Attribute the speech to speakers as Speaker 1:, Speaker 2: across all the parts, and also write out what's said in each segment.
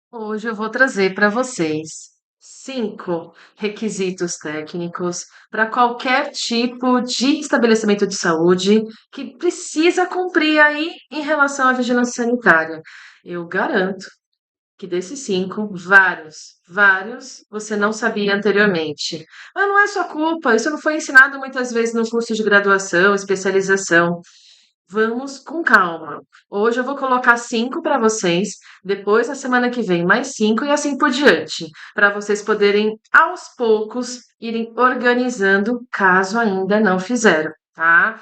Speaker 1: Hoje eu vou trazer para vocês 5 requisitos técnicos para qualquer tipo de estabelecimento de saúde que precisa cumprir aí em relação à vigilância sanitária. Eu garanto que desses 5, vários você não sabia anteriormente. Mas não é sua culpa, isso não foi ensinado muitas vezes no curso de graduação, especialização. Vamos com calma. Hoje eu vou colocar 5 para vocês, depois na semana que vem mais 5 e assim por diante, para vocês poderem aos poucos irem organizando, caso ainda não fizeram, tá?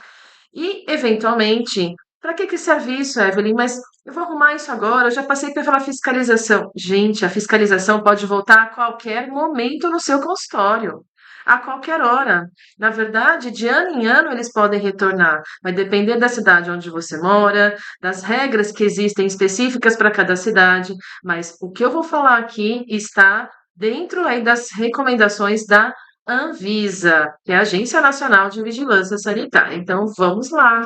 Speaker 1: E eventualmente, para que serve isso, Evelyn? Mas eu vou arrumar isso agora, eu já passei pela fiscalização. Gente, a fiscalização pode voltar a qualquer momento no seu consultório. A qualquer hora. Na verdade, de ano em ano eles podem retornar. Vai depender da cidade onde você mora, das regras que existem específicas para cada cidade, mas o que eu vou falar aqui está dentro aí das recomendações da Anvisa, que é a Agência Nacional de Vigilância Sanitária. Então, vamos lá.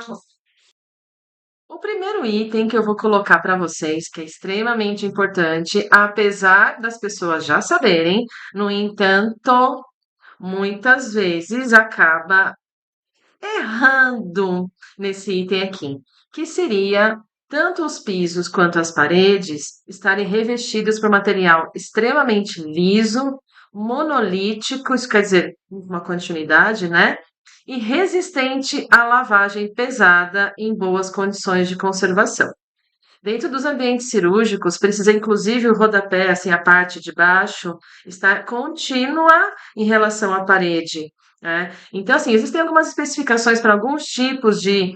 Speaker 1: O primeiro item que eu vou colocar para vocês, que é extremamente importante, apesar das pessoas já saberem, no entanto, muitas vezes acaba errando nesse item aqui, que seria tanto os pisos quanto as paredes estarem revestidos por material extremamente liso, monolítico, isso quer dizer, uma continuidade, né? E resistente à lavagem pesada em boas condições de conservação. Dentro dos ambientes cirúrgicos, precisa inclusive o rodapé, assim, a parte de baixo, estar contínua em relação à parede, né? Então, assim, existem algumas especificações para alguns tipos de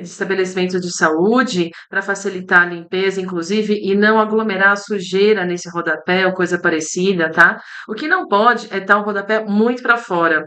Speaker 1: estabelecimentos de saúde, para facilitar a limpeza, inclusive, e não aglomerar a sujeira nesse rodapé ou coisa parecida, tá? O que não pode é estar um rodapé muito para fora,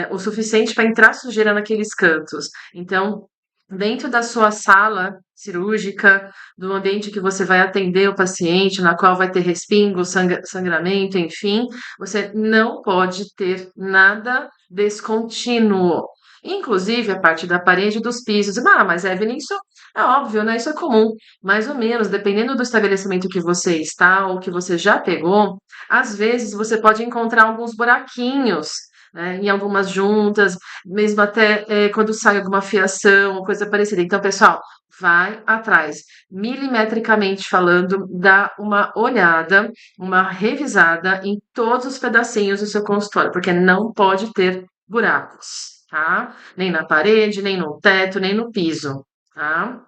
Speaker 1: o suficiente para entrar sujeira naqueles cantos. Então, dentro da sua sala cirúrgica, do ambiente que você vai atender o paciente, na qual vai ter respingo, sangramento, enfim, você não pode ter nada descontínuo. Inclusive a parte da parede e dos pisos. Ah, mas Evelyn, isso é óbvio, né? Isso é comum. Mais ou menos, dependendo do estabelecimento que você está ou que você já pegou, às vezes você pode encontrar alguns buraquinhos, né, em algumas juntas, mesmo até quando sai alguma fiação, coisa parecida. Então, pessoal, vai atrás, milimetricamente falando, dá uma olhada, uma revisada em todos os pedacinhos do seu consultório, porque não pode ter buracos, tá? Nem na parede, nem no teto, nem no piso, tá?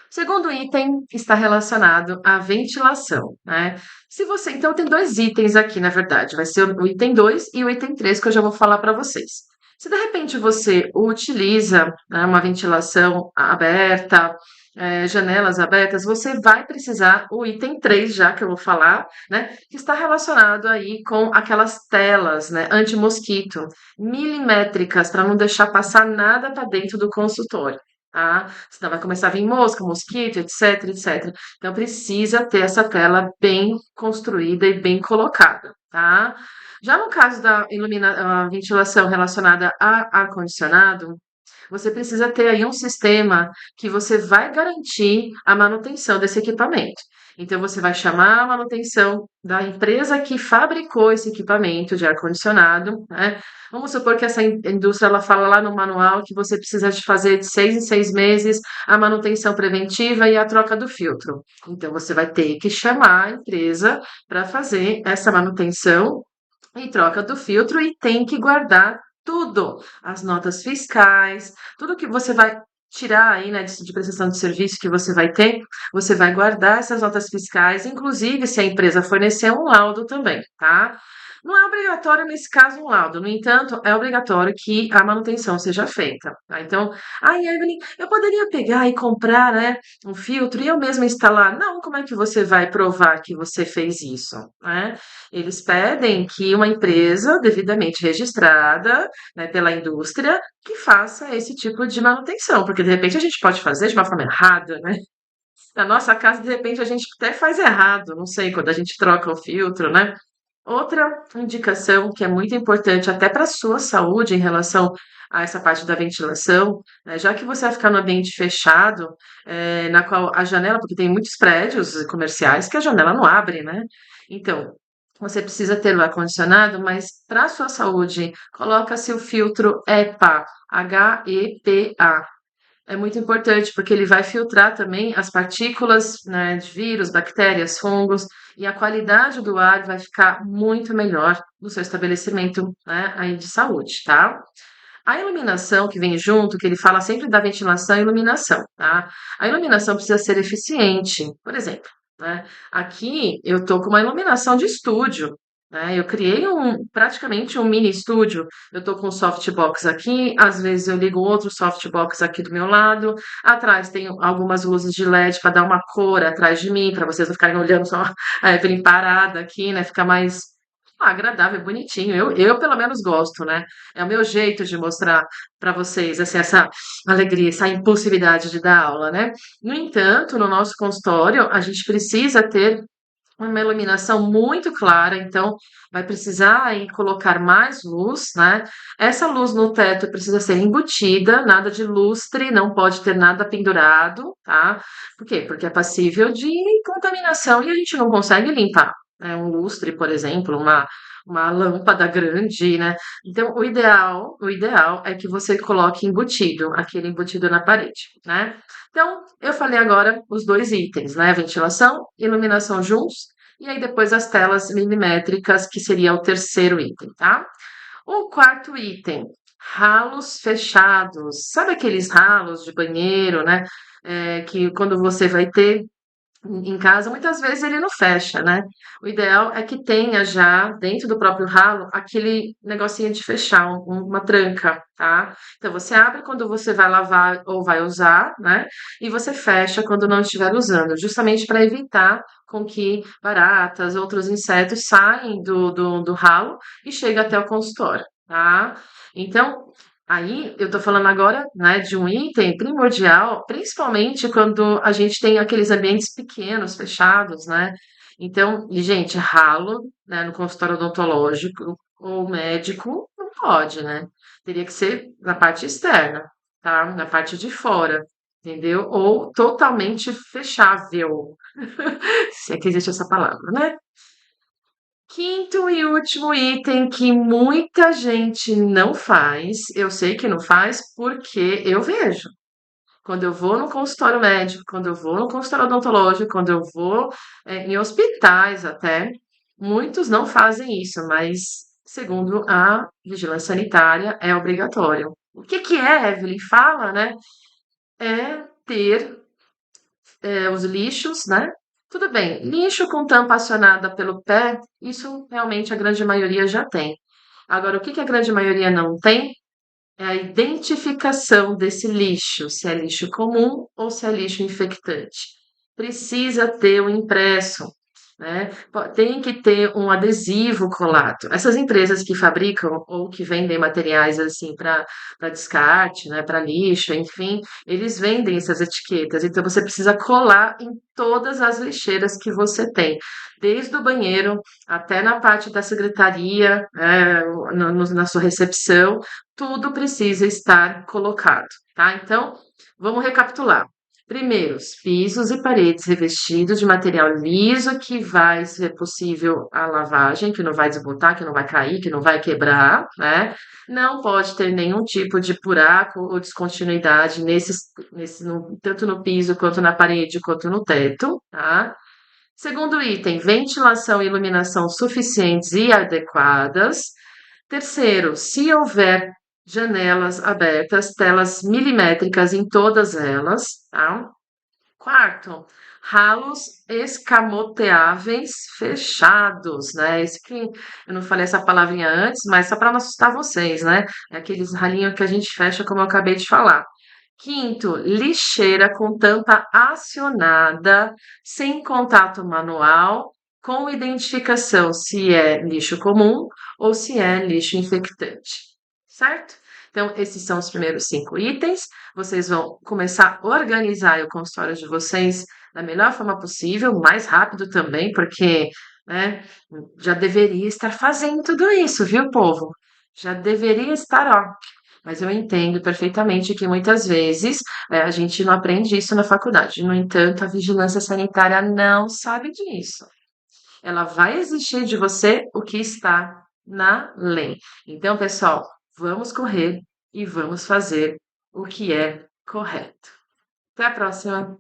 Speaker 1: O segundo item está relacionado à ventilação, né? Se você, então, tem dois itens aqui, na verdade, vai ser o item 2 e o item 3 que eu já vou falar para vocês. Se de repente você utiliza, né, uma ventilação aberta, janelas abertas, você vai precisar o item 3 já que eu vou falar, né, que está relacionado aí com aquelas telas, né, anti-mosquito, milimétricas, para não deixar passar nada para dentro do consultório, tá? Senão vai começar a vir mosca, mosquito, etc, etc. Então precisa ter essa tela bem construída e bem colocada, tá? Já no caso da ventilação relacionada a ar-condicionado, você precisa ter aí um sistema que você vai garantir a manutenção desse equipamento. Então, você vai chamar a manutenção da empresa que fabricou esse equipamento de ar-condicionado, né? Vamos supor que essa indústria ela fala lá no manual que você precisa de fazer de 6 em 6 meses a manutenção preventiva e a troca do filtro. Então, você vai ter que chamar a empresa para fazer essa manutenção e troca do filtro e tem que guardar tudo, as notas fiscais, tudo que você vai tirar aí, né, de prestação de serviço que você vai guardar essas notas fiscais, inclusive se a empresa fornecer um laudo também, tá? Não é obrigatório nesse caso um laudo, no entanto, é obrigatório que a manutenção seja feita, tá? Então, ai, Evelyn, eu poderia pegar e comprar, né, um filtro e eu mesma instalar? Não, como é que você vai provar que você fez isso, né? Eles pedem que uma empresa devidamente registrada, né, pela indústria, que faça esse tipo de manutenção, porque de repente a gente pode fazer de uma forma errada, né? Na nossa casa, de repente, a gente até faz errado, não sei, quando a gente troca o filtro, né? Outra indicação que é muito importante até para a sua saúde em relação a essa parte da ventilação, né, já que você vai ficar no ambiente fechado, na qual a janela, porque tem muitos prédios comerciais que a janela não abre, né? Então, você precisa ter o ar-condicionado, mas para a sua saúde, coloca-se o filtro HEPA, HEPA. É muito importante, porque ele vai filtrar também as partículas, né, de vírus, bactérias, fungos, e a qualidade do ar vai ficar muito melhor no seu estabelecimento, né, aí de saúde, tá? A iluminação que vem junto, que ele fala sempre da ventilação e iluminação, tá? A iluminação precisa ser eficiente. Por exemplo, né? Aqui eu tô com uma iluminação de estúdio, né? Eu criei praticamente um mini estúdio. Eu tô com um softbox aqui, às vezes eu ligo outro softbox aqui do meu lado. Atrás tem algumas luzes de LED para dar uma cor atrás de mim, para vocês não ficarem olhando só bem parada aqui, né? Fica mais agradável, bonitinho. Eu pelo menos gosto, né? É o meu jeito de mostrar para vocês assim, essa alegria, essa impulsividade de dar aula, né? No entanto, no nosso consultório, a gente precisa ter uma iluminação muito clara, então vai precisar aí colocar mais luz, né? Essa luz no teto precisa ser embutida, nada de lustre, não pode ter nada pendurado, tá? Por quê? Porque é passível de contaminação e a gente não consegue limpar, né? Um lustre, por exemplo, uma lâmpada grande, né? Então, o ideal é que você coloque embutido, aquele embutido na parede, né? Então, eu falei agora os dois itens, né? Ventilação e iluminação juntos, e aí depois as telas milimétricas, que seria o terceiro item, tá? O quarto item, ralos fechados. Sabe aqueles ralos de banheiro, né? Que quando você vai ter em casa, muitas vezes ele não fecha, né? O ideal é que tenha já dentro do próprio ralo aquele negocinho de fechar, uma tranca, tá? Então você abre quando você vai lavar ou vai usar, né? E você fecha quando não estiver usando, justamente para evitar com que baratas, outros insetos saem do ralo e cheguem até o consultório, tá? Então, aí, eu tô falando agora, né, de um item primordial, principalmente quando a gente tem aqueles ambientes pequenos, fechados, né? Então, e, gente, ralo, né, no consultório odontológico ou médico, não pode, né? Teria que ser na parte externa, tá? Na parte de fora, entendeu? Ou totalmente fechável, se é que existe essa palavra, né? Quinto e último item que muita gente não faz, eu sei que não faz porque eu vejo. Quando eu vou no consultório médico, quando eu vou no consultório odontológico, quando eu vou em hospitais até, muitos não fazem isso, mas segundo a vigilância sanitária é obrigatório. O que que é, Evelyn? Fala, né? É ter os lixos, né? Tudo bem, lixo com tampa acionada pelo pé, isso realmente a grande maioria já tem. Agora, o que que a grande maioria não tem? É a identificação desse lixo, se é lixo comum ou se é lixo infectante. Precisa ter o impresso, né? Tem que ter um adesivo colado. Essas empresas que fabricam ou que vendem materiais assim para descarte, né, para lixo, enfim, eles vendem essas etiquetas. Então você precisa colar em todas as lixeiras que você tem, desde o banheiro até na parte da secretaria, na sua recepção, tudo precisa estar colocado, tá? Então, vamos recapitular. Primeiro, os pisos e paredes revestidos de material liso que vai ser possível a lavagem, que não vai desbotar, que não vai cair, que não vai quebrar, né? Não pode ter nenhum tipo de buraco ou descontinuidade tanto no piso, quanto na parede, quanto no teto, tá? Segundo item, ventilação e iluminação suficientes e adequadas. Terceiro, se houver janelas abertas, telas milimétricas em todas elas, tá? Quarto, ralos escamoteáveis fechados, né? Isso que eu não falei essa palavrinha antes, mas só para não assustar vocês, né? É aqueles ralinhos que a gente fecha, como eu acabei de falar. Quinto, lixeira com tampa acionada, sem contato manual, com identificação se é lixo comum ou se é lixo infectante, certo? Então, esses são os primeiros 5 itens. Vocês vão começar a organizar o consultório de vocês da melhor forma possível, mais rápido também, porque né? Já deveria estar fazendo tudo isso, viu, povo? Já deveria estar, ó. Mas eu entendo perfeitamente que muitas vezes a gente não aprende isso na faculdade. No entanto, a vigilância sanitária não sabe disso. Ela vai exigir de você o que está na lei. Então, pessoal, vamos correr e vamos fazer o que é correto. Até a próxima!